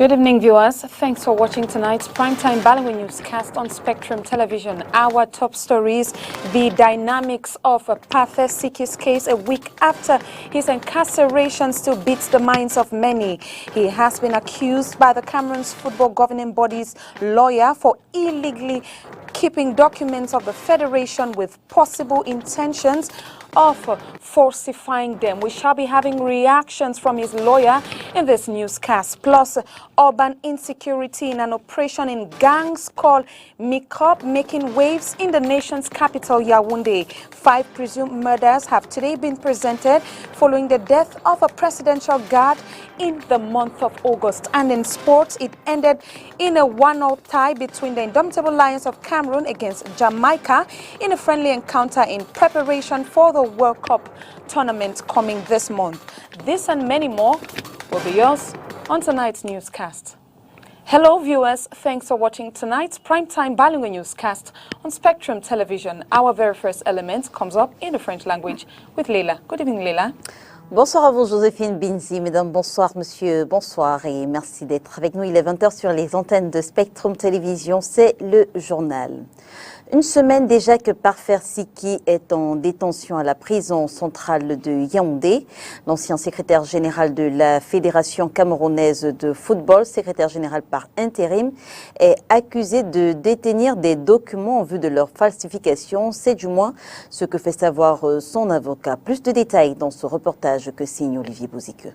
Good evening, viewers. Thanks for watching tonight's primetime Balawi newscast on Spectrum Television. Our top stories: the dynamics of Parthe Siki's case a week after his incarceration still beats the minds of many. He has been accused by the Cameroon's football governing body's lawyer for illegally keeping documents of the federation with possible intentions of falsifying them. We shall be having reactions from his lawyer in this newscast. Plus, urban insecurity in an operation in gangs called Microbe making waves in the nation's capital, Yaoundé. 5 presumed murders have today been presented following the death of a presidential guard in the month of August. And in sports, it ended in a 1-1 tie between the Indomitable Lions of Cameroon against Jamaica in a friendly encounter in preparation for the World Cup tournament coming this month. This and many more will be yours on tonight's newscast. Hello viewers, thanks for watching tonight's primetime Balawi newscast on Spectrum Television. Our very first element comes up in the French language with Leila. Good evening, Leila. Bonsoir à vous, Joséphine Binzi. Mesdames, bonsoir, monsieur, bonsoir et merci d'être avec nous. Il est 20h sur les antennes de Spectrum Télévision. C'est le journal. Une semaine déjà que Parthe Siki est en détention à la prison centrale de Yaoundé. L'ancien secrétaire général de la Fédération camerounaise de football, secrétaire général par intérim, est accusé de détenir des documents en vue de leur falsification. C'est du moins ce que fait savoir son avocat. Plus de détails dans ce reportage que signe Olivier Bouzique.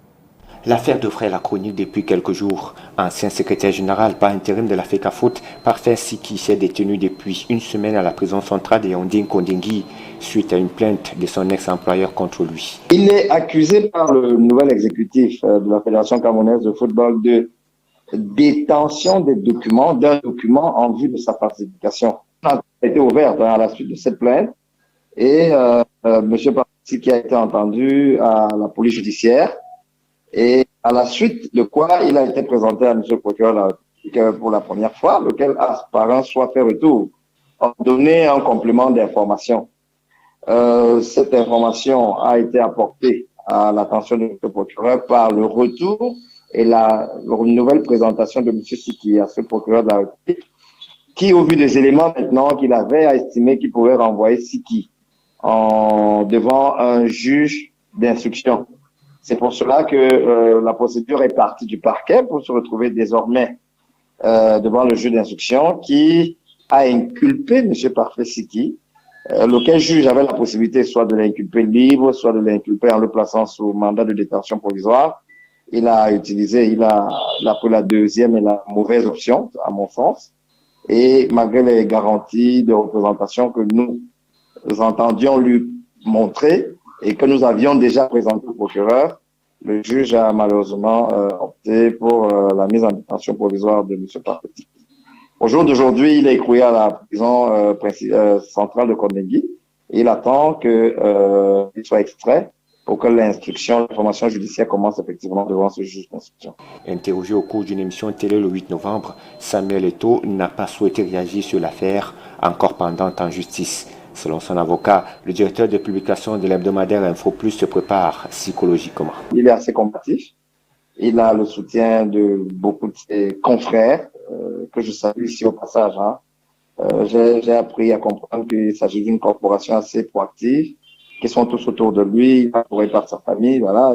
L'affaire devrait la chronique depuis quelques jours. Ancien secrétaire général par intérim de la FECAFOOT, Parthe Siki s'est détenu depuis une semaine à la prison centrale de Yaoundé-Kondengui suite à une plainte de son ex-employeur contre lui. Il est accusé par le nouvel exécutif de la Fédération camerounaise de football de détention des documents, d'un document en vue de sa falsification. Il a été ouvert à la suite de cette plainte et M. Parthe Siki a été entendu à la police judiciaire. Et à la suite de quoi il a été présenté à M. le procureur pour la première fois, lequel a par un soit fait retour, a donné un complément d'information. Cette information a été apportée à l'attention de M. le procureur par le retour et la nouvelle présentation de M. Siki à ce procureur de la République, qui, au vu des éléments maintenant qu'il avait, a estimé qu'il pouvait renvoyer Siki devant un juge d'instruction. C'est pour cela que la procédure est partie du parquet pour se retrouver désormais devant le juge d'instruction qui a inculpé M. Parthe Siki, lequel juge avait la possibilité soit de l'inculper libre, soit de l'inculper en le plaçant sous mandat de détention provisoire. Il a pris la deuxième et la mauvaise option, à mon sens. Et malgré les garanties de représentation que nous entendions lui montrer, et que nous avions déjà présenté au procureur, le juge a malheureusement opté pour la mise en détention provisoire de M. Parthe Siki. Au jour d'aujourd'hui, il est écroué à la prison centrale de Kondengui et il attend qu'il soit extrait pour que l'information judiciaire commence effectivement devant ce juge d'instruction. Interrogé au cours d'une émission télé le 8 novembre, Samuel Eto'o n'a pas souhaité réagir sur l'affaire, encore pendante en justice. Selon son avocat, le directeur de publication de l'hebdomadaire Info Plus se prépare psychologiquement. Il est assez combatif. Il a le soutien de beaucoup de ses confrères, que je salue ici au passage. J'ai appris à comprendre qu'il s'agit d'une corporation assez proactive, qui sont tous autour de lui, il entouré par sa famille, voilà.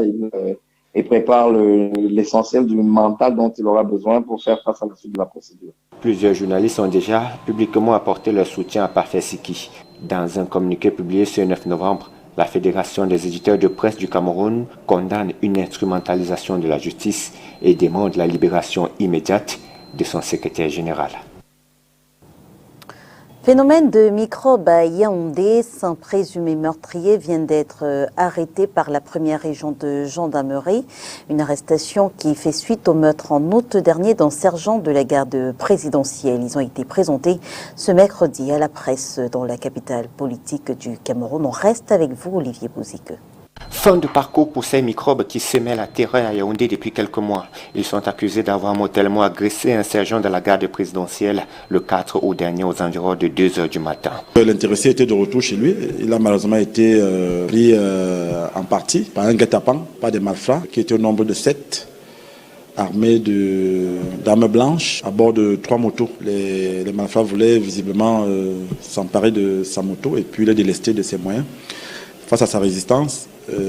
Il prépare l'essentiel du mental dont il aura besoin pour faire face à la suite de la procédure. Plusieurs journalistes ont déjà publiquement apporté leur soutien à Parthe Siki. Dans un communiqué publié ce 9 novembre, la Fédération des éditeurs de presse du Cameroun condamne une instrumentalisation de la justice et demande la libération immédiate de son secrétaire général. Phénomène de microbe à Yaoundé, 5 présumés meurtriers viennent d'être arrêtés par la première région de gendarmerie. Une arrestation qui fait suite au meurtre en août dernier d'un sergent de la garde présidentielle. Ils ont été présentés ce mercredi à la presse dans la capitale politique du Cameroun. On reste avec vous, Olivier Bouzique. Fin de parcours pour ces microbes qui sèment la terreur à Yaoundé depuis quelques mois. Ils sont accusés d'avoir mortellement agressé un sergent de la garde présidentielle le 4 août dernier aux environs de 2 h du matin. L'intéressé était de retour chez lui. Il a malheureusement été pris en partie par un guet-apens, par des malfrats, qui étaient au nombre de 7. armés d'armes blanches à bord de 3 motos. Les malfrats voulaient visiblement s'emparer de sa moto et puis le délester de ses moyens. Face à sa résistance,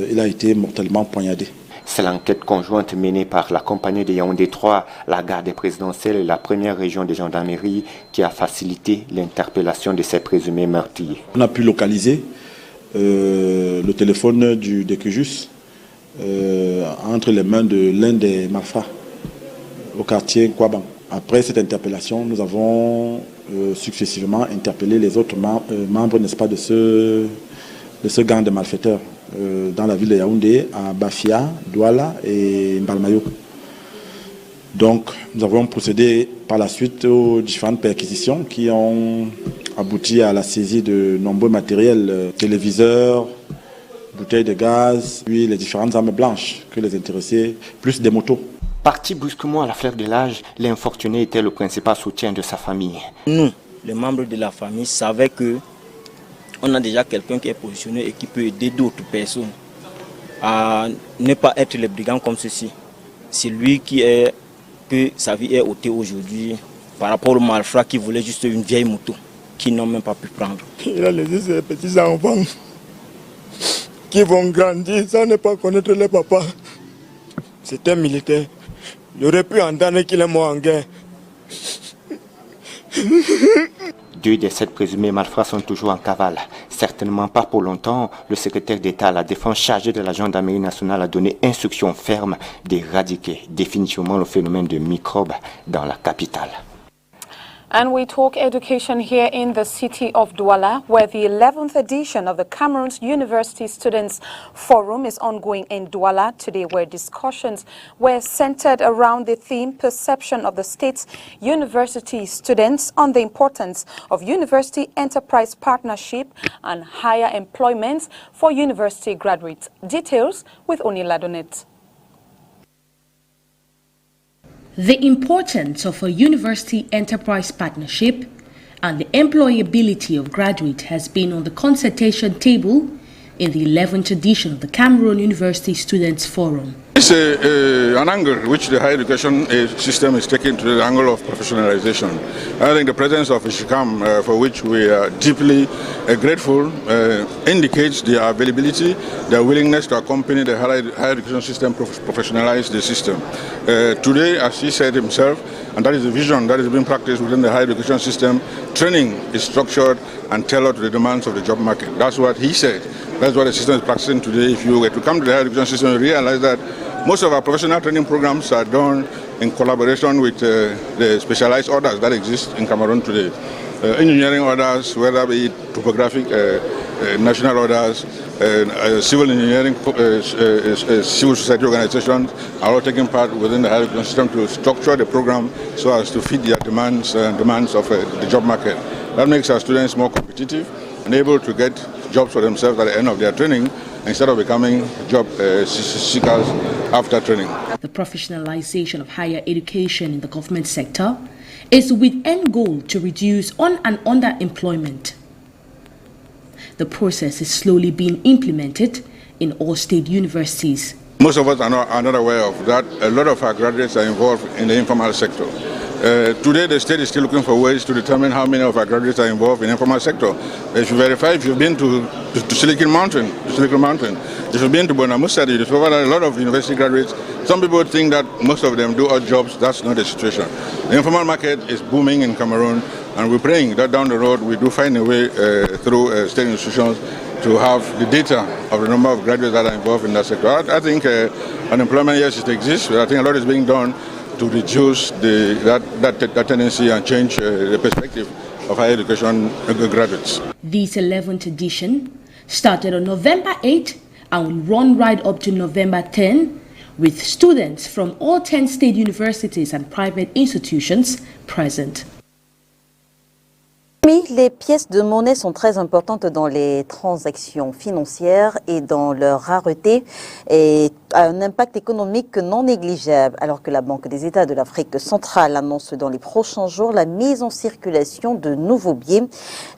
il a été mortellement poignardé. C'est l'enquête conjointe menée par la compagnie de Yaoundé 3, la garde présidentielle et la première région de gendarmerie qui a facilité l'interpellation de ces présumés meurtriers. On a pu localiser le téléphone du Décujus entre les mains de l'un des malfrats au quartier Kouaban. Après cette interpellation, nous avons successivement interpellé les autres membres, n'est-ce pas, de ce gang de malfaiteurs dans la ville de Yaoundé, à Bafia, Douala et Mbalmayo. Donc, nous avons procédé par la suite aux différentes perquisitions qui ont abouti à la saisie de nombreux matériels, téléviseurs, bouteilles de gaz, puis les différentes armes blanches que les intéressés, plus des motos. Parti brusquement à la fleur de l'âge, l'infortuné était le principal soutien de sa famille. Nous, les membres de la famille, savaient que on a déjà quelqu'un qui est positionné et qui peut aider d'autres personnes à ne pas être les brigands comme ceci. C'est lui que sa vie est ôtée aujourd'hui par rapport aux malfrats qui voulaient juste une vieille moto qui n'ont même pas pu prendre. Il a laissé ses petits enfants qui vont grandir sans ne pas connaître les papas. C'est un militaire. J'aurais pu entendre qu'il est mort en guerre. 2 des 7 présumés malfrats sont toujours en cavale. Certainement pas pour longtemps, le secrétaire d'État à la Défense chargé de la gendarmerie nationale a donné instruction ferme d'éradiquer définitivement le phénomène de microbes dans la capitale. And we talk education here in the city of Douala, where the 11th edition of the Cameroon's University Students Forum is ongoing in Douala today, where discussions were centered around the theme Perception of the State's University Students on the Importance of University Enterprise Partnership and Higher Employment for University Graduates. Details with Oni Ladonet. The importance of a university enterprise partnership and the employability of graduates has been on the consultation table in the 11th edition of the Cameroon University Students Forum. It's an angle which the higher education system is taking to the angle of professionalization. I think the presence of Ishikam, for which we are deeply grateful, indicates their availability, their willingness to accompany the higher education system, professionalize the system. Today, as he said himself, and that is the vision that is being practiced within the higher education system, training is structured and tailored to the demands of the job market. That's what he said. That's what the system is practicing today. If you were to come to the higher education system, you realize that most of our professional training programs are done in collaboration with the specialized orders that exist in Cameroon today. Engineering orders, whether be it topographic national orders, civil engineering, civil society organizations are all taking part within the higher education system to structure the program so as to fit their demands of the job market. That makes our students more competitive and able to get jobs for themselves at the end of their training instead of becoming job seekers after training. The professionalization of higher education in the government sector is with end goal to reduce on- and underemployment. The process is slowly being implemented in all state universities. Most of us are not aware of that. A lot of our graduates are involved in the informal sector. Today, the state is still looking for ways to determine how many of our graduates are involved in the informal sector. If you verify, if you've been to Silicon Mountain, if you've been to Bonamusa, you discover that a lot of university graduates, some people think that most of them do odd jobs. That's not the situation. The informal market is booming in Cameroon, and we're praying that down the road we do find a way through state institutions to have the data of the number of graduates that are involved in that sector. I think unemployment, yes, it exists, but I think a lot is being done to reduce that tendency and change the perspective of higher education graduates. This 11th edition started on November 8 and will run right up to November 10 with students from all 10 state universities and private institutions present. Les pièces de monnaie sont très importantes dans les transactions financières et dans leur rareté et a un impact économique non négligeable. Alors que la Banque des États de l'Afrique centrale annonce dans les prochains jours la mise en circulation de nouveaux billets,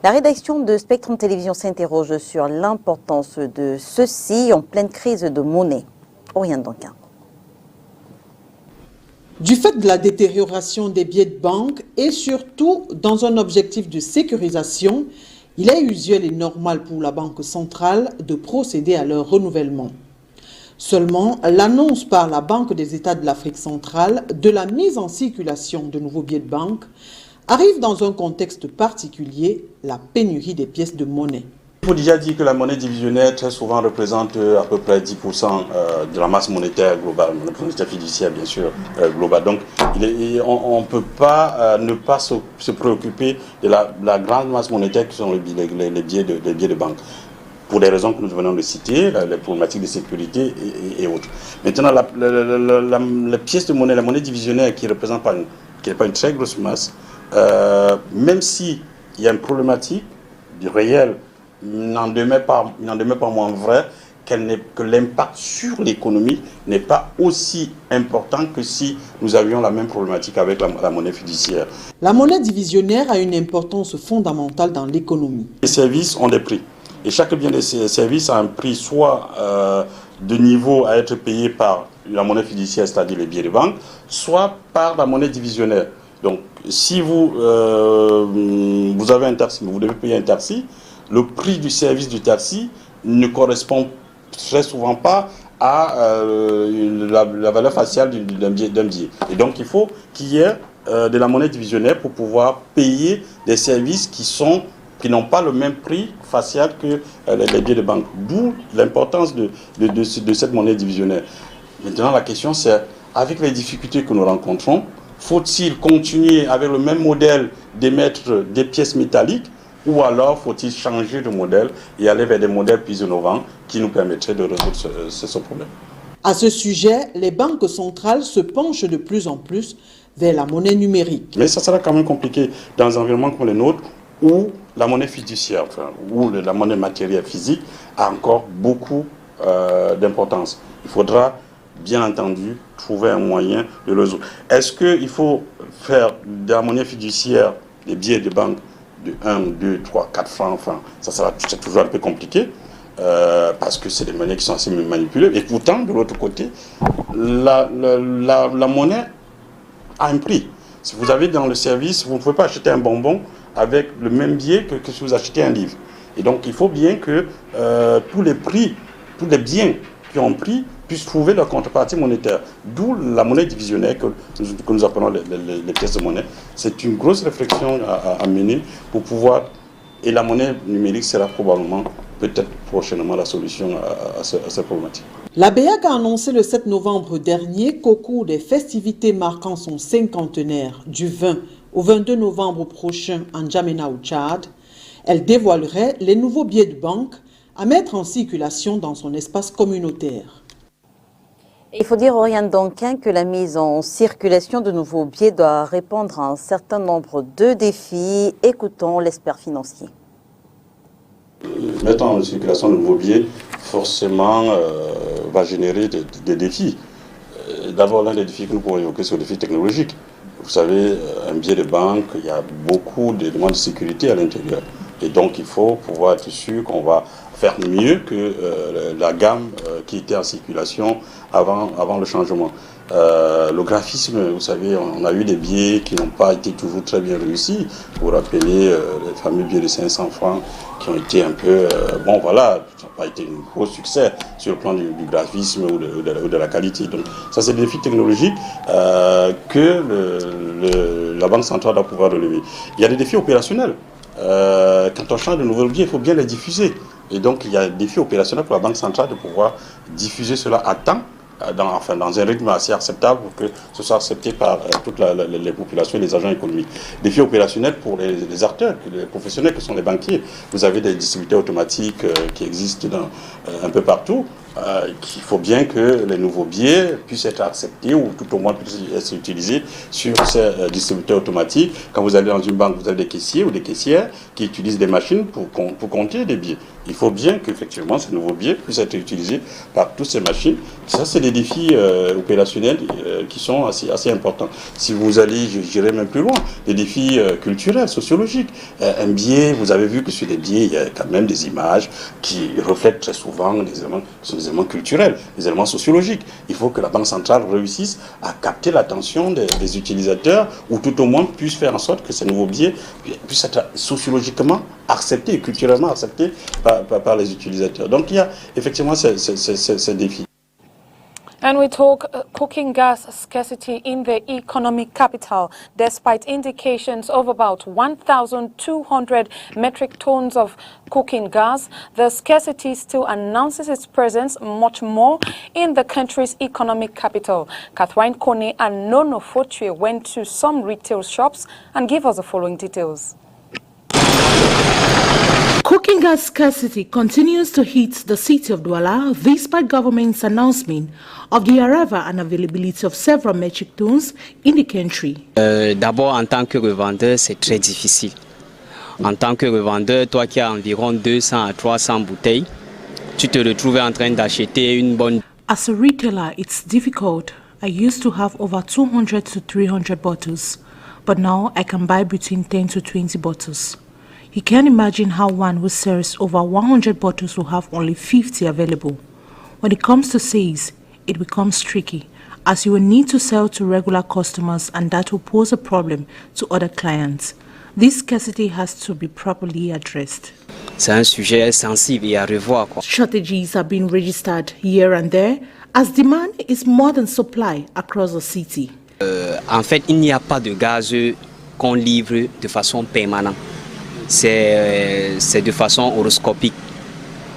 la rédaction de Spectrum Télévision s'interroge sur l'importance de ceux-ci en pleine crise de monnaie. Oriane Duncan. Du fait de la détérioration des billets de banque et surtout dans un objectif de sécurisation, il est usuel et normal pour la Banque centrale de procéder à leur renouvellement. Seulement, l'annonce par la Banque des États de l'Afrique centrale de la mise en circulation de nouveaux billets de banque arrive dans un contexte particulier, la pénurie des pièces de monnaie. Il faut déjà dire que la monnaie divisionnaire très souvent représente à peu près 10% de la masse monétaire globale, la monétaire fiduciaire bien sûr globale. Donc on ne peut pas ne pas se préoccuper de la grande masse monétaire qui sont les billets de banque. Pour des raisons que nous venons de citer, les problématiques de sécurité et autres. Maintenant, la pièce de monnaie, la monnaie divisionnaire qui n'est pas une très grosse masse, même s'il y a une problématique du réel, n'en demeure pas moins vrai que l'impact sur l'économie n'est pas aussi important que si nous avions la même problématique avec la monnaie fiduciaire. La monnaie divisionnaire a une importance fondamentale dans l'économie. Les services ont des prix. Et chaque bien des services a un prix soit de niveau à être payé par la monnaie fiduciaire, c'est-à-dire les billets de banque, soit par la monnaie divisionnaire. Donc, si vous avez un taxi, vous devez payer un taxi, le prix du service du taxi ne correspond très souvent pas à la valeur faciale d'un billet. Et donc, il faut qu'il y ait de la monnaie divisionnaire pour pouvoir payer des services qui n'ont pas le même prix facial que les billets de banque. D'où l'importance de cette monnaie divisionnaire. Maintenant, la question c'est, avec les difficultés que nous rencontrons, faut-il continuer avec le même modèle d'émettre des pièces métalliques ou alors faut-il changer de modèle et aller vers des modèles plus innovants qui nous permettraient de résoudre ce problème? À ce sujet, les banques centrales se penchent de plus en plus vers la monnaie numérique. Mais ça sera quand même compliqué dans un environnement comme le nôtre où la monnaie fiduciaire, où la monnaie matérielle physique a encore beaucoup d'importance. Il faudra bien entendu trouver un moyen de le résoudre. Est-ce qu'il faut faire de la monnaie fiduciaire des billets de banque de 1, 2, 3, 4 francs, enfin, c'est toujours un peu compliqué parce que c'est des monnaies qui sont assez manipulées. Et pourtant, de l'autre côté, la monnaie a un prix. Si vous avez dans le service, vous ne pouvez pas acheter un bonbon avec le même billet que si vous achetez un livre. Et donc, il faut bien que tous les biens qui ont prix puissent trouver leur contrepartie monétaire. D'où la monnaie divisionnaire que nous appelons les pièces de monnaie. C'est une grosse réflexion à mener pour pouvoir... Et la monnaie numérique sera probablement, peut-être prochainement, la solution à cette problématique. La BEAC a annoncé le 7 novembre dernier qu'au cours des festivités marquant son cinquantenaire du 20 au 22 novembre prochain en N'Djamena au Tchad, elle dévoilerait les nouveaux billets de banque à mettre en circulation dans son espace communautaire. Il faut dire, Oriane Donquin, que la mise en circulation de nouveaux billets doit répondre à un certain nombre de défis. Écoutons l'expert financier. Mettre en circulation de nouveaux billets, forcément, va générer des défis. D'abord, l'un des défis que nous pourrions évoquer, c'est le défi technologique. Vous savez, un billet de banque, il y a beaucoup de demandes de sécurité à l'intérieur. Et donc, il faut pouvoir être sûr qu'on va faire mieux que la gamme qui était en circulation avant le changement. Le graphisme, vous savez, on a eu des billets qui n'ont pas été toujours très bien réussis. Vous vous rappelez les fameux billets de 500 francs qui ont été un peu... bon, voilà, ça n'a pas été un gros succès sur le plan du graphisme ou de la qualité. Donc, ça, c'est des défis technologiques que la Banque centrale doit pouvoir relever. Il y a des défis opérationnels. Quand on change de nouveaux billets, il faut bien les diffuser. Et donc, il y a un défi opérationnel pour la Banque centrale de pouvoir diffuser cela à temps, dans un rythme assez acceptable pour que ce soit accepté par toutes les populations et les agents économiques. Défi opérationnel pour les acteurs, les professionnels que sont les banquiers. Vous avez des distributeurs automatiques qui existent un peu partout. Qu'il faut bien que les nouveaux billets puissent être acceptés ou tout au moins puissent être utilisés sur ces distributeurs automatiques. Quand vous allez dans une banque, vous avez des caissiers ou des caissières qui utilisent des machines pour compter des billets. Il faut bien qu'effectivement ces nouveaux billets puissent être utilisés par toutes ces machines. Ça, c'est des défis opérationnels qui sont assez importants. Si vous allez, j'irai même plus loin, des défis culturels, sociologiques. Un billet, vous avez vu que sur les billets, il y a quand même des images qui reflètent très souvent des éléments qui sont des les éléments culturels, les éléments sociologiques. Il faut que la Banque centrale réussisse à capter l'attention des utilisateurs, ou tout au moins puisse faire en sorte que ces nouveaux billets puissent être sociologiquement acceptés et culturellement acceptés par les utilisateurs. Donc il y a effectivement ces défis. And we talk cooking gas scarcity in the economic capital. Despite indications of about 1,200 metric tons of cooking gas, the scarcity still announces its presence much more in the country's economic capital. Catherine Kone and Nono Fotue went to some retail shops and gave us the following details. Cooking gas scarcity continues to hit the city of Douala despite government's announcement of the arrival and availability of several metric tons in the country. D'abord, en tant que revendeur, c'est très difficile. En tant que revendeur, toi qui as environ 200 à 300 bouteilles, tu te retrouves en train d'acheter une bonne... As a retailer, it's difficult. I used to have over 200 to 300 bottles, but now I can buy between 10 to 20 bottles. You can imagine how one who sells over 100 bottles will have only 50 available. When it comes to sales, it becomes tricky, as you will need to sell to regular customers, and that will pose a problem to other clients. This scarcity has to be properly addressed. C'est un sujet sensible et à revoir. Strategies are being registered here and there as demand is more than supply across the city. En fait, il n'y a pas de gaz qu'on livre de façon permanente. C'est de façon horoscopique.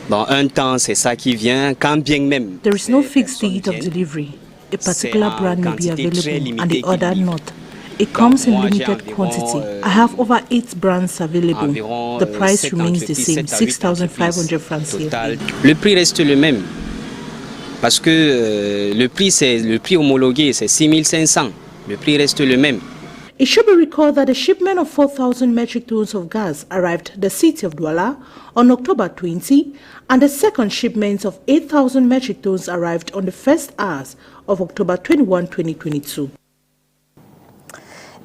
Dans un temps, c'est ça qui vient, quand bien même. There is no fixed date of delivery. A particular brand may be available and the other not. It comes in limited quantity. I have over 8 brands available. The price remains the same, 6,500 francs CFA. Le prix reste le même. Parce que le prix, c'est le prix homologué, c'est 6,500. Le prix reste le même. It should be recalled that a shipment of 4,000 metric tons of gas arrived at the city of Douala on October 20, and the second shipment of 8,000 metric tons arrived on the first hours of October 21, 2022.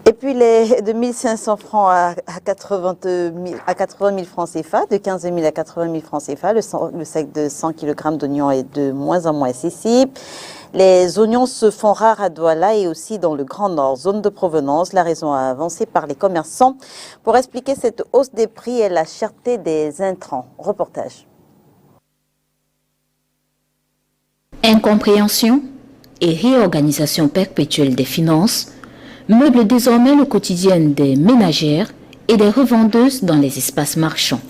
Et puis les de 1 500 francs à 80 000 francs CFA, de 15 000 à 80 000 francs CFA, le sac de 100 kg d'oignons est de moins en moins accessible. Les oignons se font rares à Douala et aussi dans le Grand Nord, zone de provenance. La raison avancée par les commerçants pour expliquer cette hausse des prix et la cherté des intrants. Reportage. Incompréhension et réorganisation perpétuelle des finances meublent désormais le quotidien des ménagères et des revendeuses dans les espaces marchands.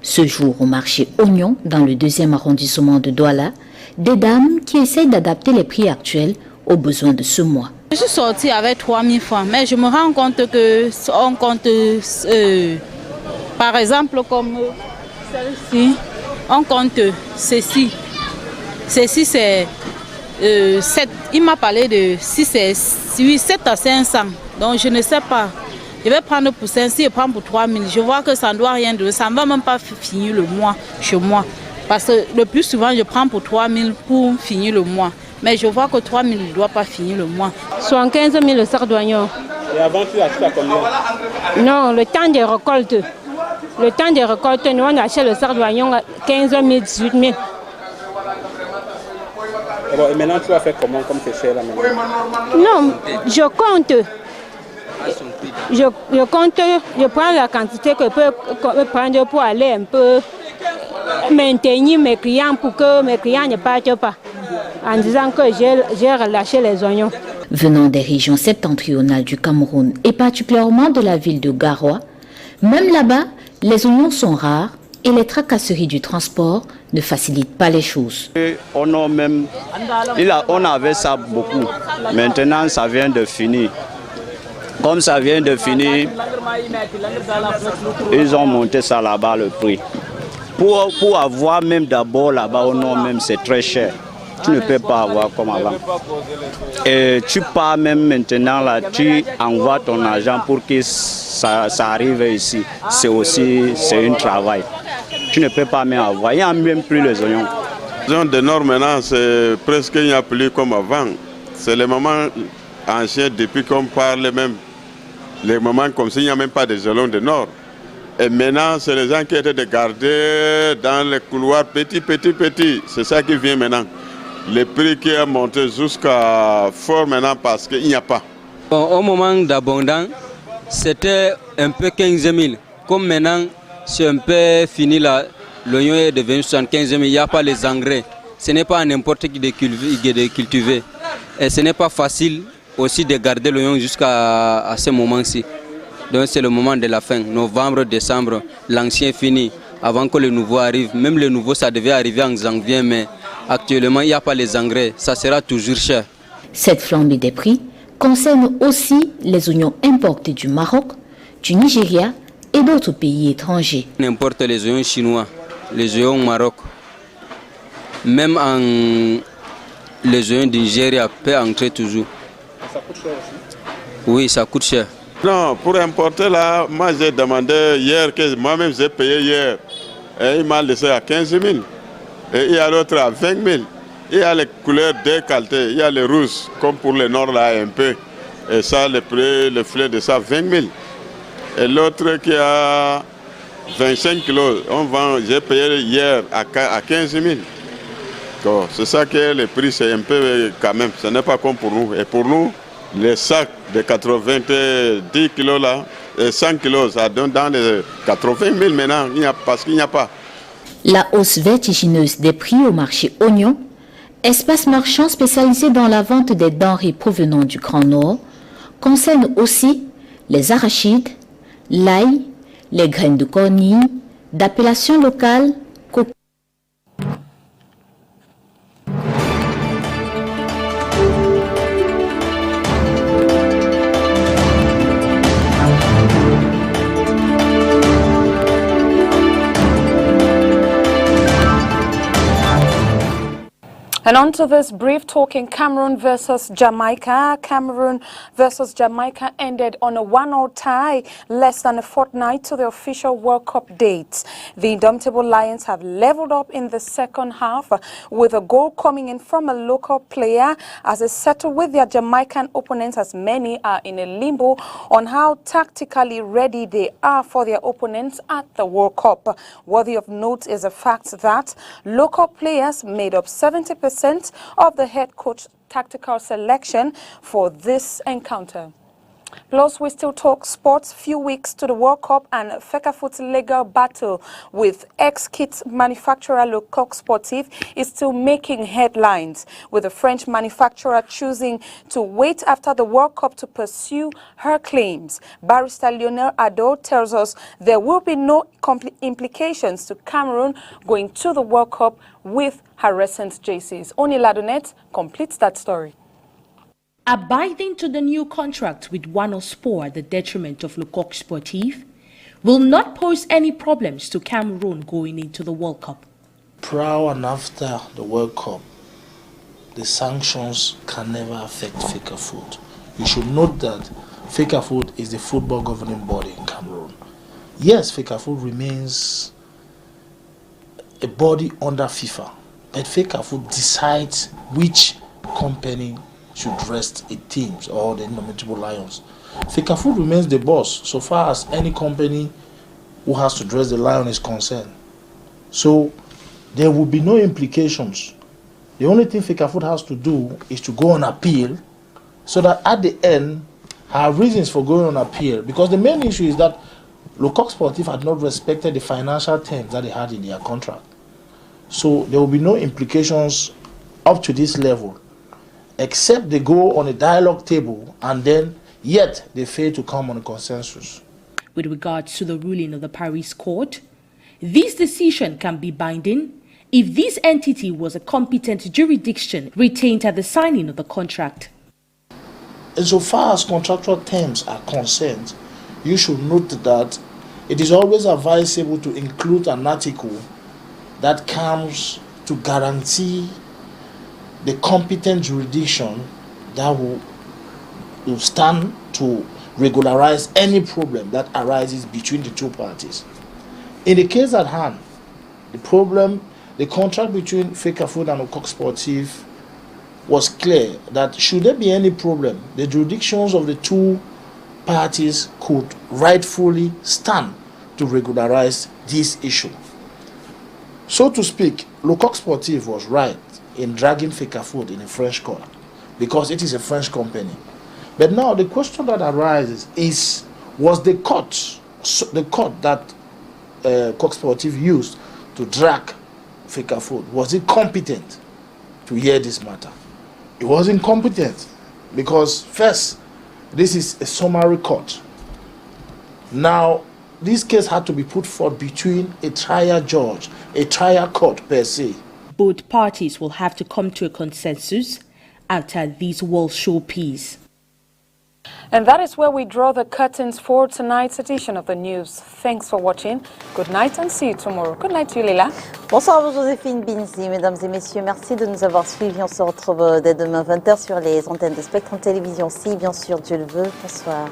Ce jour au marché Oignon, dans le 2e arrondissement de Douala, des dames qui essayent d'adapter les prix actuels aux besoins de ce mois. Je suis sortie avec 3 000 francs, mais je me rends compte que on compte, par exemple, comme celle-ci, on compte ceci. Ceci, c'est 7. Il m'a parlé de 7 à 500. Donc, je ne sais pas. Je vais prendre pour 500 et prendre pour 3 000. Je vois que ça ne doit rien donner. Ça ne va même pas finir le mois chez moi. Parce que le plus souvent, je prends pour 3 000 pour finir le mois. Mais je vois que 3 000 ne doit pas finir le mois. 75 000 le sac d'oignons. Et avant, tu achetais à combien? Non, le temps de récolte. Le temps de récolte, nous on achète le sac d'oignons à 15 000, 18 000. Bon, et maintenant, tu vas faire comment comme c'est cher là maintenant? Non, je compte. Je compte, je prends la quantité que je peux prendre pour aller un peu maintenir mes clients pour que mes clients ne partent pas en disant que j'ai relâché les oignons. Venant des régions septentrionales du Cameroun et particulièrement de la ville de Garoua, même là-bas, les oignons sont rares et les tracasseries du transport ne facilitent pas les choses. On avait ça beaucoup. Maintenant, ça vient de finir. Comme ça vient de finir, ils ont monté ça là-bas le prix. Pour avoir même d'abord là-bas au nord même, c'est très cher. Tu ne peux pas avoir comme avant. Et tu pars même maintenant là, tu envoies ton argent pour que ça arrive ici. C'est un travail. Tu ne peux pas même avoir. Il n'y a même plus les oignons. Les oignons de nord maintenant, c'est presque il n'y a plus comme avant. C'est les moments anciens depuis qu'on parle même. Les moments comme ça, il n'y a même pas de oignons de nord. Et maintenant, c'est les gens qui étaient de garder dans les couloirs petit. C'est ça qui vient maintenant. Le prix qui est monté jusqu'à fort maintenant parce qu'il n'y a pas. Bon, au moment d'abondance, c'était un peu 15 000. Comme maintenant, c'est un peu fini là. L'oignon est devenu 75 000, il n'y a pas les engrais. Ce n'est pas n'importe qui de cultiver. Et ce n'est pas facile aussi de garder l'oignon jusqu'à ce moment-ci. Donc c'est le moment de la fin, novembre, décembre, l'ancien fini, avant que le nouveau arrive. Même le nouveau, ça devait arriver en janvier, mais actuellement, il n'y a pas les engrais. Ça sera toujours cher. Cette flambée des prix concerne aussi les oignons importés du Maroc, du Nigeria et d'autres pays étrangers. On importe les oignons chinois, les oignons Maroc. Même les oignons du Nigeria peuvent entrer toujours. Ça coûte cher aussi? Oui, ça coûte cher. Non, pour importer là, moi j'ai demandé hier, que moi-même j'ai payé hier. Et il m'a laissé à 15 000. Et il y a l'autre à 20 000. Il y a les couleurs de qualité. Il y a les rouges, comme pour le nord là un peu. Et ça, le prix, le filet de ça, 20 000. Et l'autre qui a 25 kilos, j'ai payé hier à 15 000. Donc, c'est ça que le prix, c'est un peu quand même. Ce n'est pas comme pour nous. Et pour nous, les sacs de 90 kilos là, et 100 kilos, ça donne dans les 80 000 maintenant, parce qu'il n'y a pas. La hausse vertigineuse des prix au marché oignon, espace marchand spécialisé dans la vente des denrées provenant du Grand Nord, concerne aussi les arachides, l'ail, les graines de cornille, d'appellation locale, coco. And on to this brief talk in Cameroon versus Jamaica. Cameroon versus Jamaica ended on a 1-1 tie less than a fortnight to the official World Cup date. The Indomitable Lions have leveled up in the second half with a goal coming in from a local player as they settle with their Jamaican opponents, as many are in a limbo on how tactically ready they are for their opponents at the World Cup. Worthy of note is the fact that local players made up 70% of the head coach tactical selection for this encounter. Plus, we still talk sports. Few weeks to the World Cup and Fecafoot's legal battle with ex-kit manufacturer Le Coq Sportif is still making headlines, with the French manufacturer choosing to wait after the World Cup to pursue her claims. Barrister Lionel Ado tells us there will be no implications to Cameroon going to the World Cup with her recent JCs. Oni Ladonet completes that story. Abiding to the new contract with Wanospor at the detriment of Le Coq Sportif will not pose any problems to Cameroon going into the World Cup. Prior and after the World Cup, the sanctions can never affect Fecafoot. You should note that Fecafoot is the football governing body in Cameroon. Yes, Fecafoot remains a body under FIFA, but Fecafoot decides which company should dress its teams or the Indomitable Lions. Fecafoot remains the boss so far as any company who has to dress the lion is concerned. So there will be no implications. The only thing Fecafoot has to do is to go on appeal, so that at the end, her reasons for going on appeal, because the main issue is that Le Coq Sportif had not respected the financial terms that they had in their contract. So there will be no implications up to this level, except they go on a dialogue table and then yet they fail to come on a consensus. With regards to the ruling of the Paris court, this decision can be binding if this entity was a competent jurisdiction retained at the signing of the contract. And so far as contractual terms are concerned, you should note that it is always advisable to include an article that comes to guarantee the competent jurisdiction that will stand to regularize any problem that arises between the two parties. In the case at hand, the contract between Fecafoot and Le Coq Sportif was clear that should there be any problem, the jurisdictions of the two parties could rightfully stand to regularize this issue. So to speak, Le Coq Sportif was right in dragging Fecafoot in a French court because it is a French company. But now the question that arises is, was the court that Coq Sportif used to drag Fecafoot, was it competent to hear this matter? It was incompetent because first, this is a summary court. Now, this case had to be put forth between a trial judge, a trial court per se. Both parties will have to come to a consensus after this World Showpiece. And that is where we draw the curtains for tonight's edition of the news. Thanks for watching. Good night and see you tomorrow. Good night to you, Leila. Bonsoir Joséphine Binzi, mesdames et messieurs, merci de nous avoir suivis. On se retrouve dès demain 20h sur les antennes de Spectrum Télévision, si bien sûr Dieu le veut. Bonsoir.